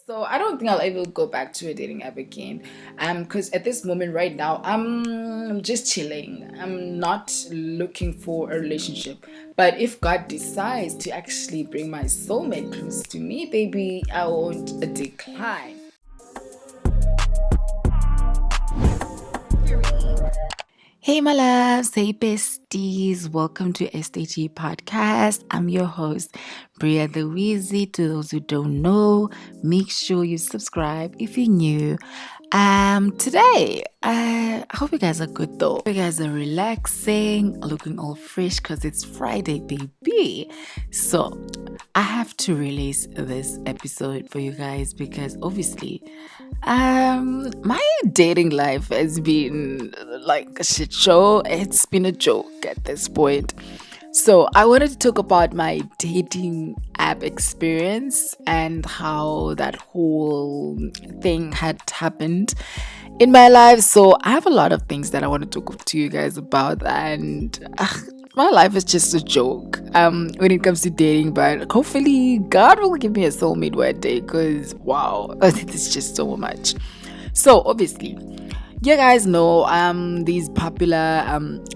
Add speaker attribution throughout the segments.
Speaker 1: So I don't think I'll ever go back to a dating app again. Because at this moment right now, I'm just chilling. I'm not looking for a relationship. But if God decides to actually bring my soulmate close to me, baby, I won't decline. Hey, my loves, hey, besties, welcome to SDG Podcast. I'm your host, Breeya the Wheezy. To those who don't know, make sure you subscribe if you're new. Today, I hope you guys are good though. You guys are relaxing, looking all fresh because it's Friday, baby. So, I have to release this episode for you guys because obviously my dating life has been like a shit show. It's been a joke at this point. So I wanted to talk about my dating app experience and how that whole thing had happened in my life. So I have a lot of things that I want to talk to you guys about, and my life is just a joke when it comes to dating. But hopefully, God will give me a soulmate one day. Cause wow, it's just so much. So obviously, you guys know these popular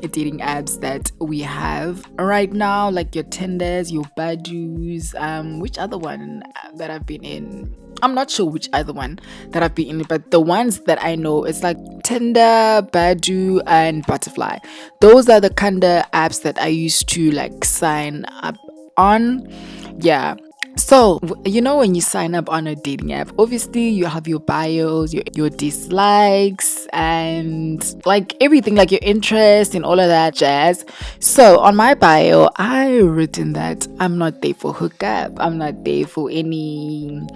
Speaker 1: dating apps that we have right now, like your Tinders, your Badus, which other one that I've been in? I'm not sure which other one that I've been in, but the ones that I know, it's like Tinder, Badu, and Butterfly. Those are the kind of apps that I used to like sign up on. Yeah. So, when you sign up on a dating app, obviously you have your bios, your dislikes, and like everything, like your interests and all of that jazz. So, on my bio, I written that I'm not there for hookup, I'm not there for any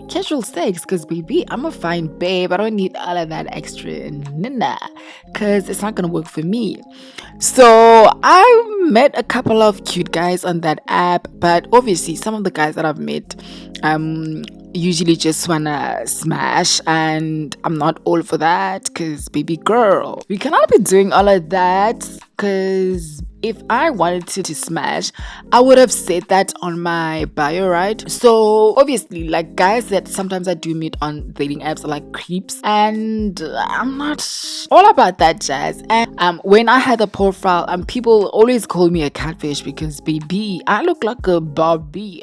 Speaker 1: casual sex, because baby, I'm a fine babe. I don't need all of that extra nina, because it's not gonna work for me. So I met a couple of cute guys on that app, but obviously some of the guys that I've met usually just wanna smash, and I'm not all for that because baby girl, we cannot be doing all of that because if I wanted to smash, I would have said that on my bio, right? So obviously, like guys that sometimes I do meet on dating apps are like creeps, and I'm not all about that jazz. And when I had a profile, people always call me a catfish because baby, I look like a Barbie.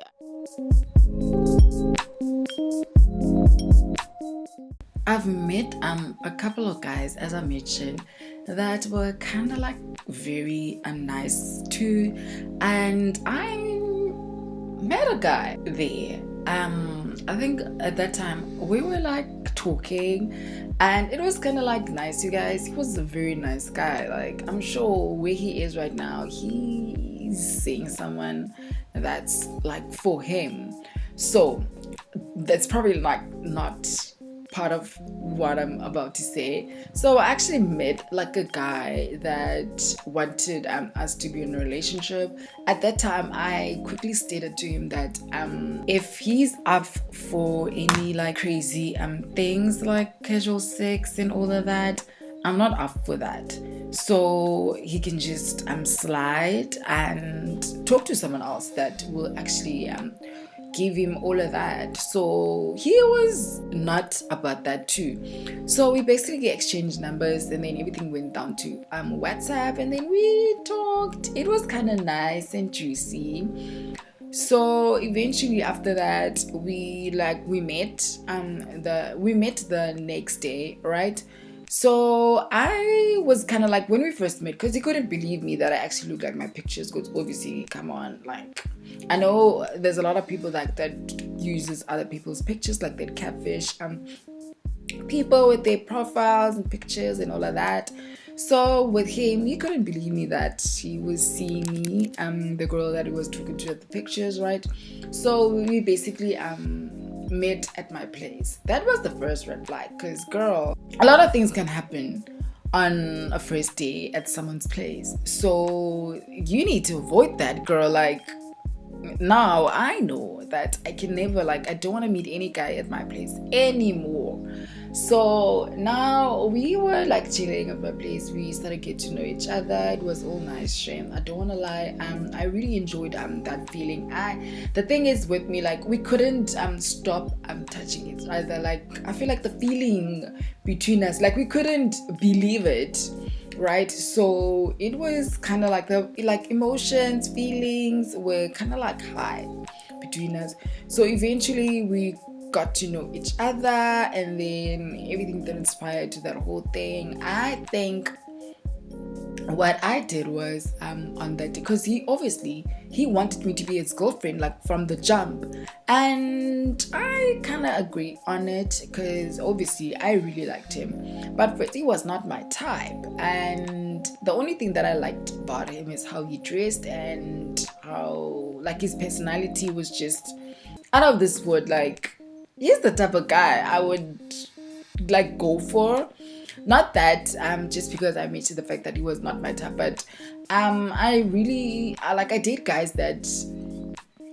Speaker 1: I've met a couple of guys, as I mentioned, that were kind of like very nice too, and I met a guy there. I think at that time we were like talking, and it was kind of like nice, you guys. He was a very nice guy. Like I'm sure where he is right now, he's seeing someone that's like for him. So that's probably like not part of what I'm about to say. So I actually met like a guy that wanted us to be in a relationship. At that time, I quickly stated to him that if he's up for any like crazy things like casual sex and all of that, I'm not up for that. So he can just slide and talk to someone else that will actually give him all of that. So he was not about that too. So we basically exchanged numbers, and then everything went down to WhatsApp, and then we talked. It was kind of nice and juicy. So eventually after that we met the next day, right? So I was kind of like, when we first met, because he couldn't believe me that I actually looked like my pictures, because obviously, come on, like I know there's a lot of people like that uses other people's pictures, like they catfish people with their profiles and pictures and all of that. So with him, he couldn't believe me that he was seeing me, the girl that he was talking to at the pictures, right? So we basically met at my place. That was the first red flag, because girl, a lot of things can happen on a first day at someone's place. So you need to avoid that, girl. Like now I know that I can never, like, I don't want to meet any guy at my place anymore. So now we were like chilling at my place. We started getting to know each other. It was all nice, shame. I don't wanna lie. I really enjoyed that feeling. The thing is with me, like we couldn't stop touching each other. Like I feel like the feeling between us, like we couldn't believe it. Right, so it was kind of like the emotions, feelings were kind of like high between us. So eventually we got to know each other, and then everything transpired to that whole thing. I think what I did was on that day, because he wanted me to be his girlfriend like from the jump, and I kind of agreed on it because obviously I really liked him, but first he was not my type, and the only thing that I liked about him is how he dressed and how like his personality was just out of this world. Like he's the type of guy I would like go for. Not that just because I mentioned the fact that he was not my type, but I date guys that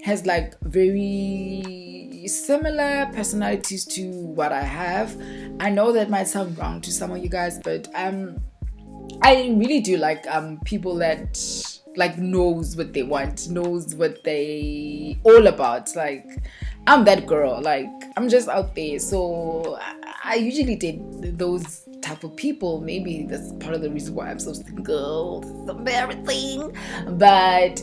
Speaker 1: has like very similar personalities to what I have. I know that might sound wrong to some of you guys, but I really do like people that like knows what they want, knows what they all about. Like I'm that girl, like I'm just out there. So I usually date those type of people. Maybe that's part of the reason why I'm so single, everything. But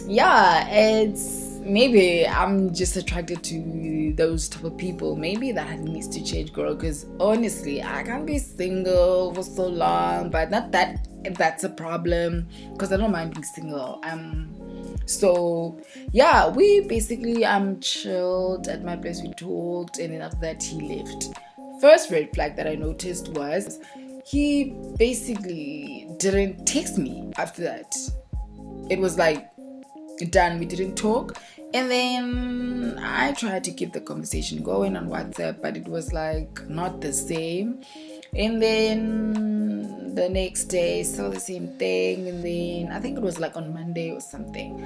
Speaker 1: yeah, it's maybe I'm just attracted to those type of people. Maybe that needs to change, girl, because honestly I can't be single for so long. But not that that's a problem, because I don't mind being single. So yeah, we basically chilled at my place, we talked, and then after that he left. First red flag that I noticed was he basically didn't text me after that. It was like done, we didn't talk. And then I tried to keep the conversation going on WhatsApp, but it was like not the same. And then the next day saw the same thing, and then I think it was like on Monday or something,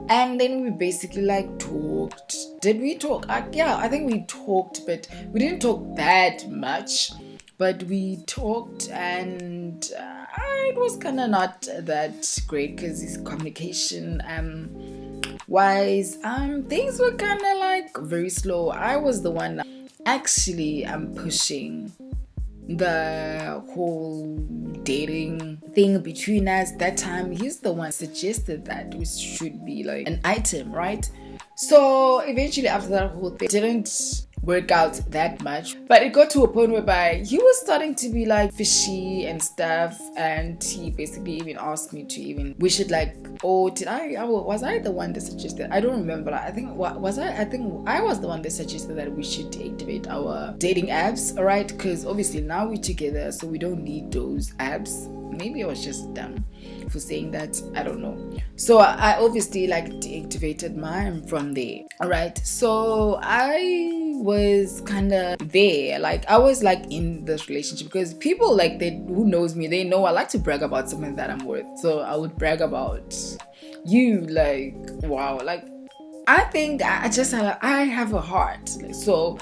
Speaker 1: and then we basically like talked. Did we talk? Yeah, I think we talked, but we didn't talk that much, but we talked, and it was kind of not that great because his communication wise things were kind of like very slow. I was the one actually pushing the whole dating thing between us. That time he's the one suggested that we should be like an item, right? So eventually after that whole thing didn't work out that much, but it got to a point whereby he was starting to be like fishy and stuff, and he basically even asked me to even we should like, oh, was I the one that suggested? I don't remember. I think I think I was the one that suggested that we should activate our dating apps, alright? Because obviously now we're together, so we don't need those apps. Maybe I was just dumb for saying that, I don't know. So I obviously like deactivated mine from there. Alright, so I was kind of there, like I was like in this relationship, because people like who knows me, they know I like to brag about something that I'm worth. So I would brag about you, like wow, like I think I have a heart. So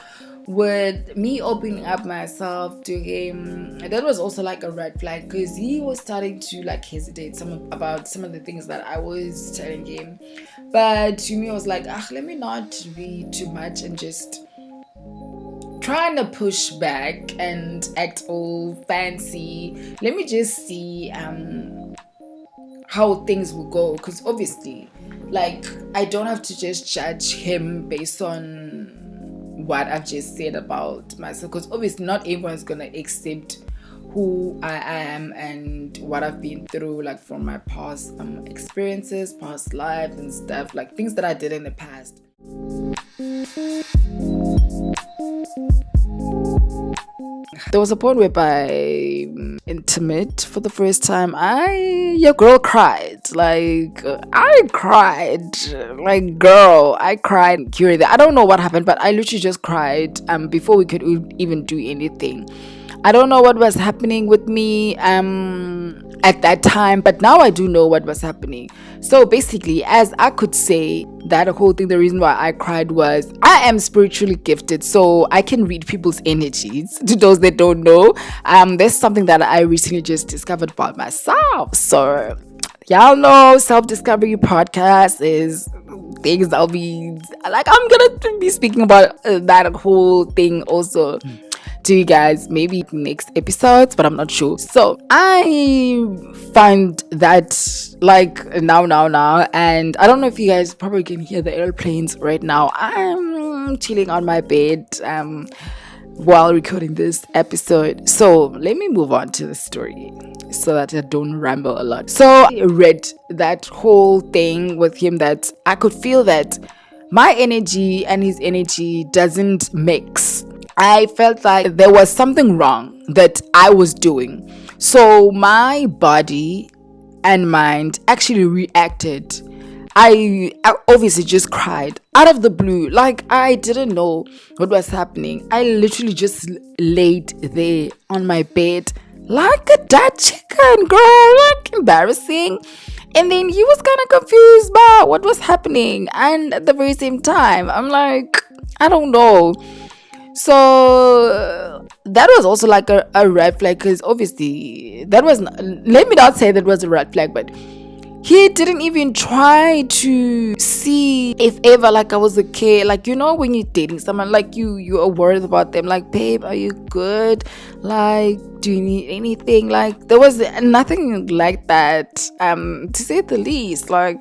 Speaker 1: with me opening up myself to him, that was also like a red flag, because he was starting to like hesitate about some of the things that I was telling him. But to me I was like, let me not be too much and just trying to push back and act all fancy. Let me just see how things will go, because obviously like I don't have to just judge him based on what I've just said about myself, because obviously not everyone's gonna accept who I am and what I've been through, like from my past experiences, past life and stuff, like things that I did in the past. There was a point whereby intimate for the first time, your girl cried. Like I cried. Like girl, I cried. I don't know what happened, but I literally just cried before we could even do anything. I don't know what was happening with me at that time, but now I do know what was happening. So basically, as I could say, that whole thing, the reason why I cried was I am spiritually gifted, so I can read people's energies. To those that don't know, there's something that I recently just discovered about myself. So y'all know, self-discovery podcast is things I'll be like, I'm gonna be speaking about that whole thing also to you guys maybe next episodes, but I'm not sure. So I find that like now, and I don't know if you guys probably can hear the airplanes right now. I'm chilling on my bed while recording this episode. So let me move on to the story so that I don't ramble a lot. So I read that whole thing with him that I could feel that my energy and his energy doesn't mix. I felt like there was something wrong that I was doing. So my body and mind actually reacted. I obviously just cried out of the blue. Like, I didn't know what was happening. I literally just laid there on my bed like a dead chicken, girl. Like, embarrassing. And then he was kind of confused about what was happening. And at the very same time, I'm like, I don't know. So that was also like a red flag, because obviously that was not, let me not say that was a red flag, but he didn't even try to see if ever like I was okay. Like, you know, when you're dating someone, like you are worried about them, like, babe, are you good? Like, do you need anything? Like, there was nothing like that, to say the least. Like,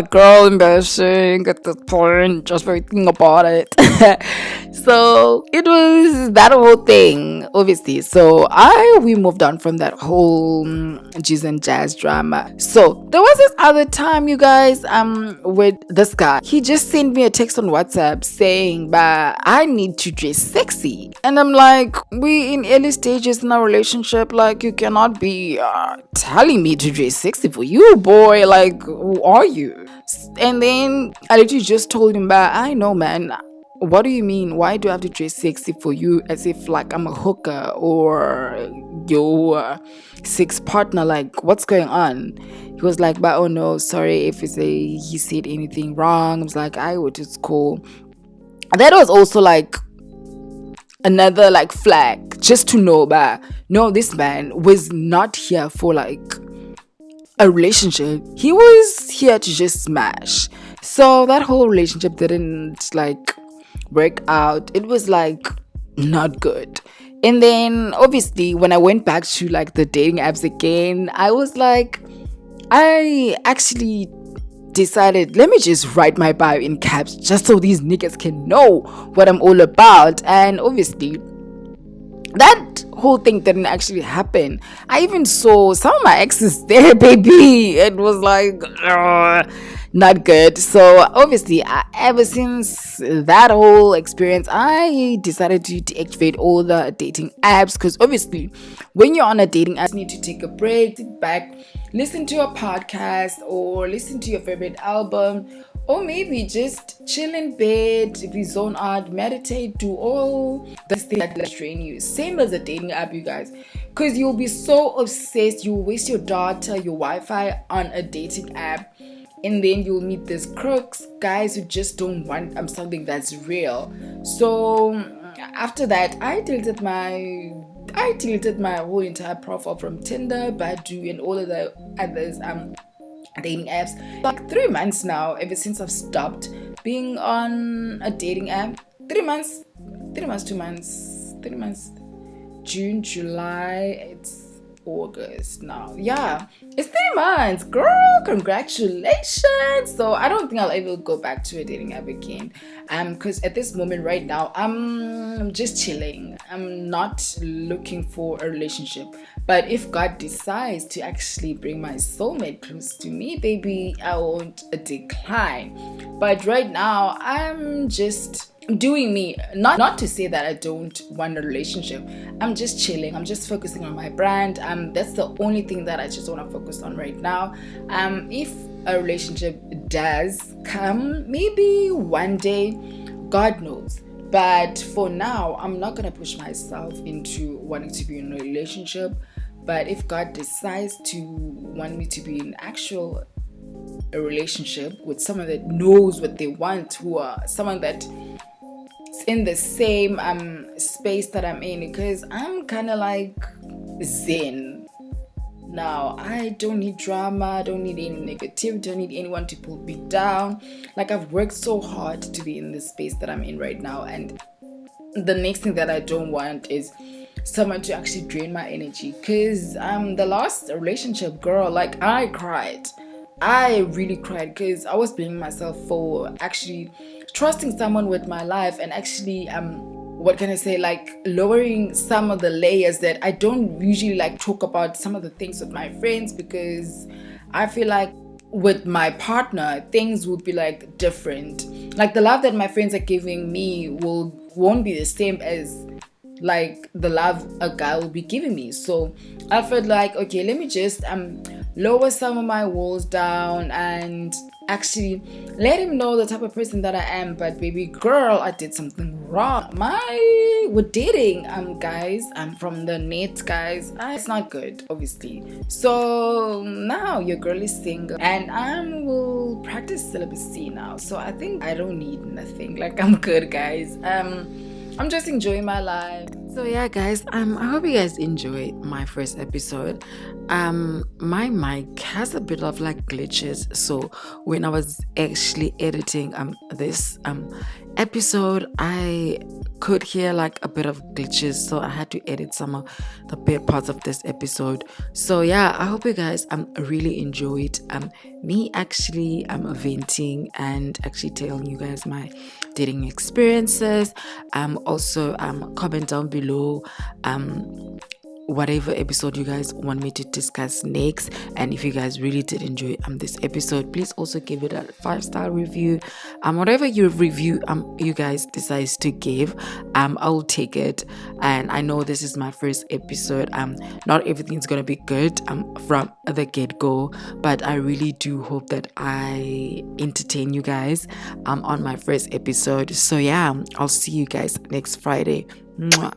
Speaker 1: girl, embarrassing at this point, just by thinking about it. So it was that whole thing, obviously. So we moved on from that whole jizz and jazz drama. So there was this other time, you guys, with this guy. He just sent me a text on WhatsApp saying, "But I need to dress sexy," and I'm like, we in early stages in our relationship. Like, you cannot be telling me to dress sexy for you, boy. Like, who are you? And then I literally just told him, "But I know, man. What do you mean? Why do I have to dress sexy for you, as if like I'm a hooker or your sex partner? Like, what's going on?" He was like, "But oh no, sorry if he said anything wrong." I was like, "I would, it's cool." That was also like another like flag, just to know that no, this man was not here for like a relationship. He was here to just smash. So that whole relationship didn't like work out. It was like not good. And then obviously when I went back to like the dating apps again, I was like, I actually decided, let me just write my bio in caps just so these niggas can know what I'm all about. And obviously that whole thing didn't actually happen. I even saw some of my exes there, baby. It was like not good. So obviously, ever since that whole experience, I decided to deactivate all the dating apps, because obviously when you're on a dating app, you need to take a break, sit back, listen to a podcast, or listen to your favorite album, or maybe just chill in bed, if you zone out, meditate, do all the things that train you. Same as a dating app, you guys. Because you'll be so obsessed, you'll waste your data, your Wi-Fi on a dating app. And then you'll meet these crooks, guys who just don't want something that's real. So after that, I deleted my whole entire profile from Tinder, Badoo, and all of the others dating apps. Like 3 months now, ever since I've stopped being on a dating app. 3 months, 2 months, 3 months, June, July, it's August now. Yeah, it's 3 months, girl. Congratulations. So I don't think I'll ever go back to a dating app again. Because at this moment right now, I'm just chilling. I'm not looking for a relationship. But if God decides to actually bring my soulmate close to me, baby, I won't decline. But right now, I'm just doing me. Not to say that I don't want a relationship. I'm just chilling. I'm just focusing on my brand. That's the only thing that I just want to focus on right now. If a relationship does come, maybe one day, God knows. But for now, I'm not gonna push myself into wanting to be in a relationship. But if God decides to want me to be in a relationship with someone that knows what they want, who are someone that's in the same space that I'm in, because I'm kind of like zen now. I don't need drama, I don't need any negativity, don't need anyone to pull me down. Like, I've worked so hard to be in the space that I'm in right now, and the next thing that I don't want is someone to actually drain my energy. Because the last relationship, girl, like, I really cried, because I was blaming myself for actually trusting someone with my life, and actually what can I say, like, lowering some of the layers that I don't usually like talk about some of the things with my friends, because I feel like with my partner things would be like different. Like, the love that my friends are giving me won't be the same as like the love a guy will be giving me. So I felt like, okay, let me just lower some of my walls down and actually let him know the type of person that I am. But baby girl, I did something wrong. We're dating guys, I'm from the net, guys. It's not good, obviously. So now your girl is single, and I will practice celibacy now. So I think I don't need nothing. Like, I'm good, guys. I'm just enjoying my life. So yeah, guys, I hope you guys enjoyed my first episode. My mic has a bit of like glitches, so when I was actually editing this episode, I could hear like a bit of glitches, so I had to edit some of the bad parts of this episode. So yeah, I hope you guys really enjoyed me actually venting and actually telling you guys my dating experiences. Also comment down below whatever episode you guys want me to discuss next. And if you guys really did enjoy this episode, please also give it a 5-star review. Whatever your review you guys decide to give, I'll take it. And I know this is my first episode, not everything's gonna be good from the get-go, but I really do hope that I entertain you guys on my first episode. So yeah, I'll see you guys next Friday. Mwah.